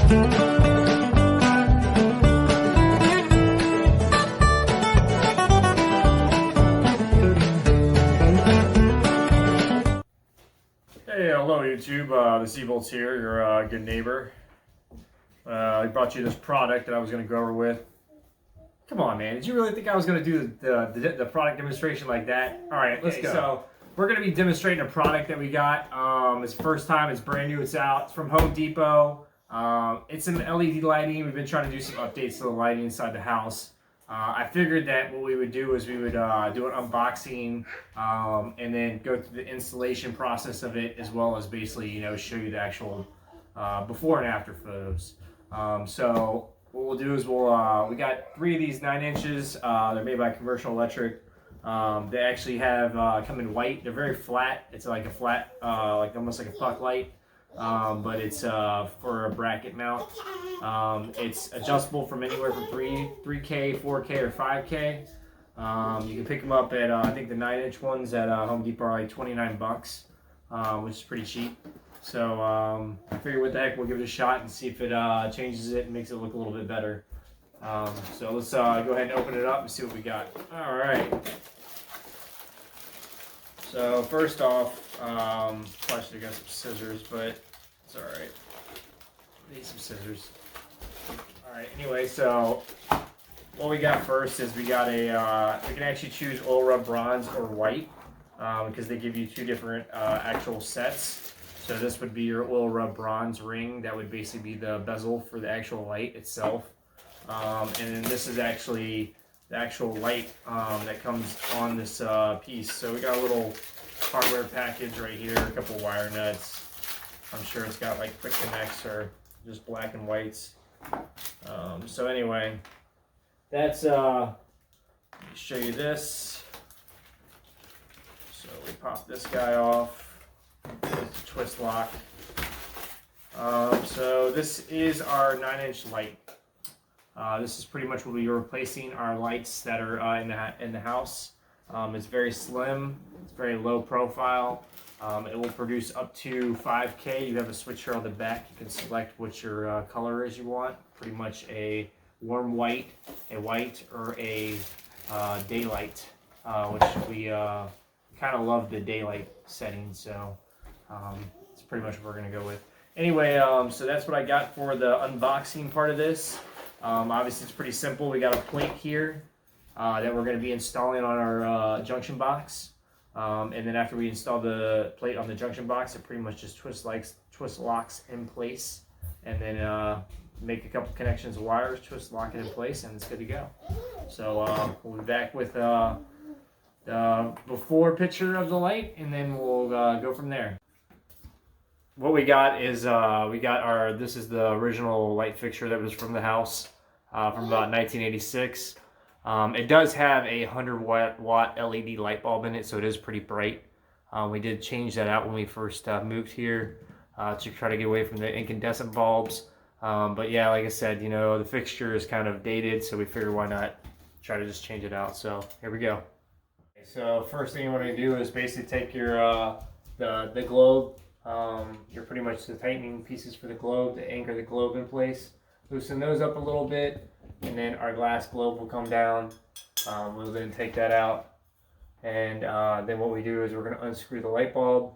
Hey, hello YouTube, the Seabolts here, your good neighbor. I brought you this product that I was going to go over with. Come on, man, did you really think I was going to do the product demonstration like that? Alright, let's go. So, we're going to be demonstrating a product that we got. It's the first time, it's brand new, it's out. It's from Home Depot. It's some LED lighting. We've been trying to do some updates to the lighting inside the house. I figured that what we would do is we would do an unboxing and then go through the installation process of it, as well as basically, you know, show you the actual before and after photos. So what we'll do is we got 3 of these 9 inches. They're made by Commercial Electric. They actually have come in white. They're very flat. It's like a flat, like almost like a puck light. But it's for a bracket mount. It's adjustable from anywhere from 3K, 4K, or 5K. You can pick them up at I think the 9-inch ones at Home Depot are like $29, which is pretty cheap. So I figured, what the heck, we'll give it a shot and see if it changes it and makes it look a little bit better. So let's go ahead and open it up and see what we got. All right. So first off, probably should have got some scissors, but it's all right. Need some scissors. All right. Anyway, so what we got first is we got a. We can actually choose oil rub bronze or white because they give you 2 different actual sets. So this would be your oil rub bronze ring. That would basically be the bezel for the actual light itself. And then this is actually the actual light that comes on this piece. So we got a little hardware package right here, a couple wire nuts. I'm sure it's got like quick connects or just black and whites. So anyway, that's let me show you this. So we pop this guy off. It's a twist lock. So this is our 9-inch light. This is pretty much what we're replacing our lights that are in the house. It's very slim. It's very low profile. It will produce up to 5K. You have a switcher on the back. You can select what your color is you want. Pretty much a warm white, a white, or a daylight, which we kind of love the daylight setting. So it's pretty much what we're going to go with. Anyway, so that's what I got for the unboxing part of this. Obviously, it's pretty simple. We got a plate here that we're going to be installing on our junction box. And then after we install the plate on the junction box, it pretty much just twist locks in place. And then make a couple connections of wires, twist lock it in place, and it's good to go. So we'll be back with the before picture of the light, and then we'll go from there. What we got is this is the original light fixture that was from the house from about 1986. It does have a 100-watt LED light bulb in it, so it is pretty bright. We did change that out when we first moved here to try to get away from the incandescent bulbs. But yeah, like I said, you know, the fixture is kind of dated, so we figured why not try to just change it out. So here we go. So first thing you want to do is basically take your the globe. You're pretty much the tightening pieces for the globe to anchor the globe in place. Loosen those up a little bit, and then our glass globe will come down. We'll then take that out, and then what we do is we're going to unscrew the light bulb.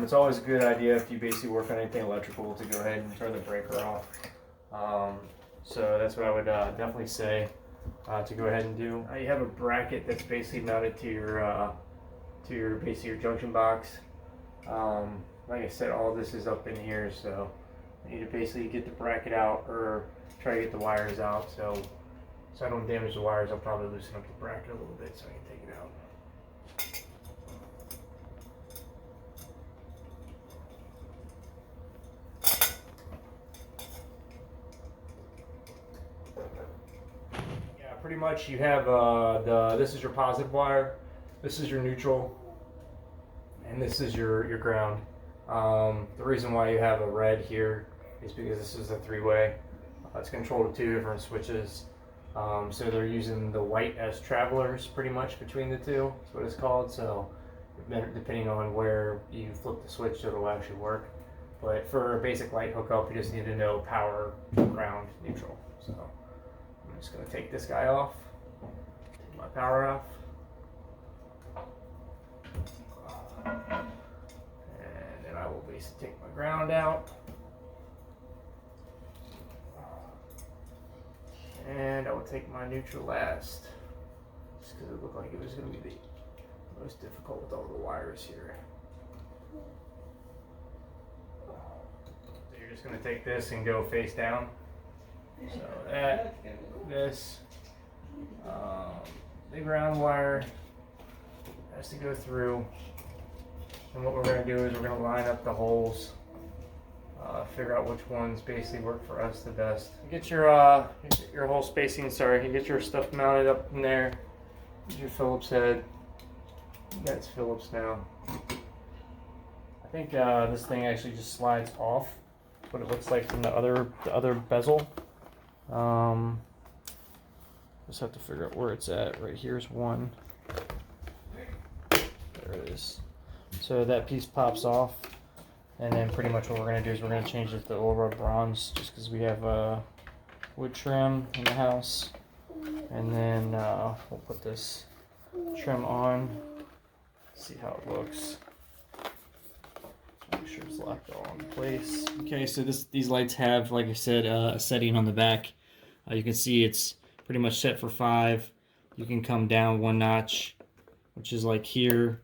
It's always a good idea if you basically work on anything electrical to go ahead and turn the breaker off. So that's what I would definitely say to go ahead and do. You have a bracket that's basically mounted to your junction box. Like I said, all this is up in here, so I need to basically get the bracket out or try to get the wires out. So I don't damage the wires, I'll probably loosen up the bracket a little bit so I can take it out. Yeah, pretty much you have this is your positive wire, this is your neutral, and this is your ground. The reason why you have a red here is because this is a 3-way. It's controlled with 2 different switches. So they're using the white as travelers pretty much between the two. That's what it's called. So depending on where you flip the switch, it'll actually work. But for a basic light hookup, you just need to know power, ground, neutral. So I'm just going to take this guy off, take my power off, and then I will basically take my ground out. And I will take my neutral last, just because it looked like it was going to be the most difficult with all the wires here. So you're just going to take this and go face down. So that, this, the ground wire has to go through. And what we're going to do is we're going to line up the holes, figure out which ones basically work for us the best. You get your hole spacing, you get your stuff mounted up in there. Here's your Phillips head. That's Phillips now. I think this thing actually just slides off what it looks like from the other bezel. Just have to figure out where it's at. Right here's one. There it is. So that piece pops off, and then pretty much what we're going to do is we're going to change it to Allroad bronze, just because we have wood trim in the house. And then we'll put this trim on, see how it looks. Make sure it's locked all in place. Okay, so these lights have, like I said, a setting on the back. You can see it's pretty much set for 5. You can come down 1 notch, which is like here,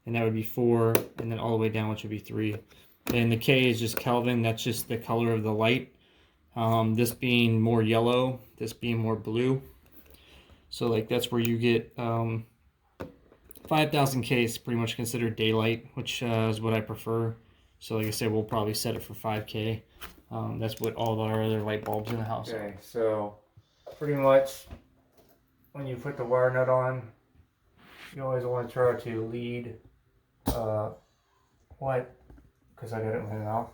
and that would be 4, and then all the way down, which would be 3. And the K is just Kelvin. That's just the color of the light. This being more yellow, this being more blue. So like that's where you get 5,000 K is pretty much considered daylight, which is what I prefer. So like I said, we'll probably set it for 5K. That's what all of our other light bulbs in the house are. Okay, so pretty much when you put the wire nut on, you always want to try to lead what? Because I got it in my mouth.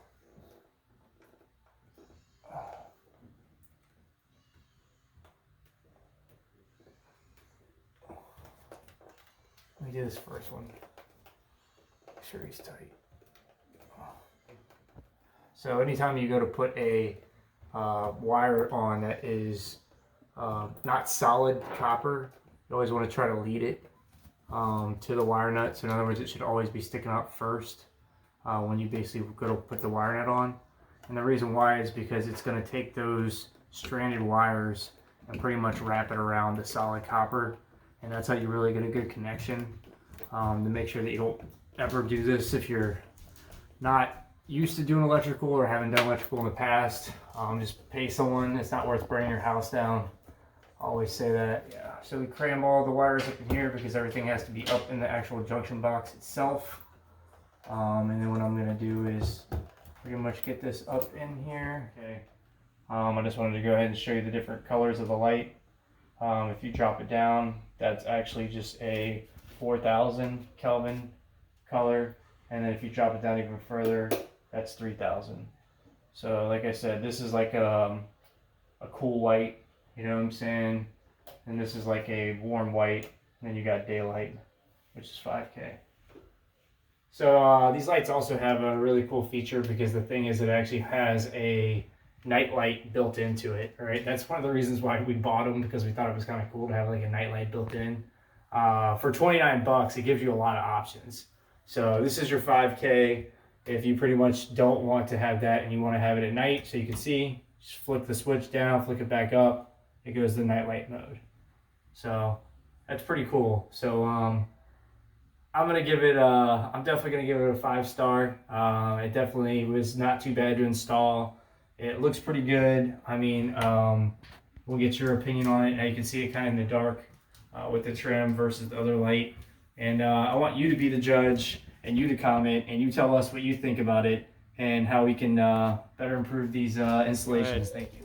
Let me do this first one. Make sure he's tight. So anytime you go to put a wire on that is not solid copper, you always want to try to lead it to the wire nut. So in other words, it should always be sticking out first when you basically go to put the wire nut on. And the reason why is because it's going to take those stranded wires and pretty much wrap it around the solid copper. And that's how you really get a good connection. To make sure that you don't ever do this if you're not used to doing electrical or haven't done electrical in the past. Just pay someone. It's not worth burning your house down. I always say that. Yeah. So we cram all the wires up in here because everything has to be up in the actual junction box itself. And then what I'm going to do is pretty much get this up in here. Okay. I just wanted to go ahead and show you the different colors of the light. If you drop it down, that's actually just a 4,000 Kelvin color. And then if you drop it down even further, that's 3,000. So like I said, this is like a cool white, you know what I'm saying? And this is like a warm white. And then you got daylight, which is 5K. So these lights also have a really cool feature because the thing is it actually has a night light built into it. All right, that's one of the reasons why we bought them, because we thought it was kind of cool to have like a night light built in. For 29 bucks, it gives you a lot of options. So this is your 5K. If you pretty much don't want to have that and you want to have it at night so you can see, just flip the switch down, flick it back up, it goes to the night light mode. So that's pretty cool. So I'm definitely gonna give it a 5-star. It definitely was not too bad to install. It looks pretty good. I mean, we'll get your opinion on it. Now you can see it kind of in the dark with the trim versus the other light. And I want you to be the judge and you to comment and you tell us what you think about it and how we can better improve these installations. Thank you.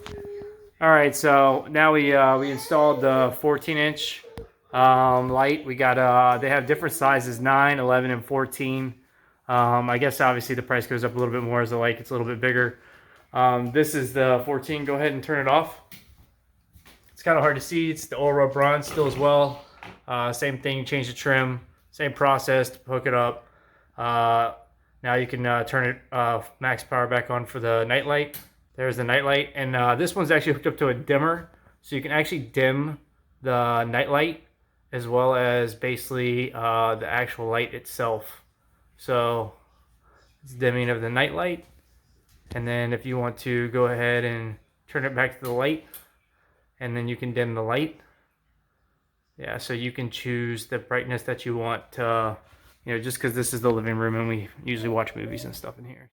All right, so now we installed the 14-inch light. We got they have different sizes, 9, 11, and 14. I guess obviously the price goes up a little bit more as the light gets a little bit bigger. This is the 14. Go ahead and turn it off. It's kind of hard to see. It's the Allroad bronze still as well. Same thing, change the trim, same process to hook it up. Now you can turn it max power back on for the night light. There's the night light, and this one's actually hooked up to a dimmer, so you can actually dim the night light as well as basically the actual light itself. So it's dimming of the night light, and then if you want to go ahead and turn it back to the light, and then you can dim the light. Yeah, so you can choose the brightness that you want to, just because this is the living room and we usually watch movies and stuff in here.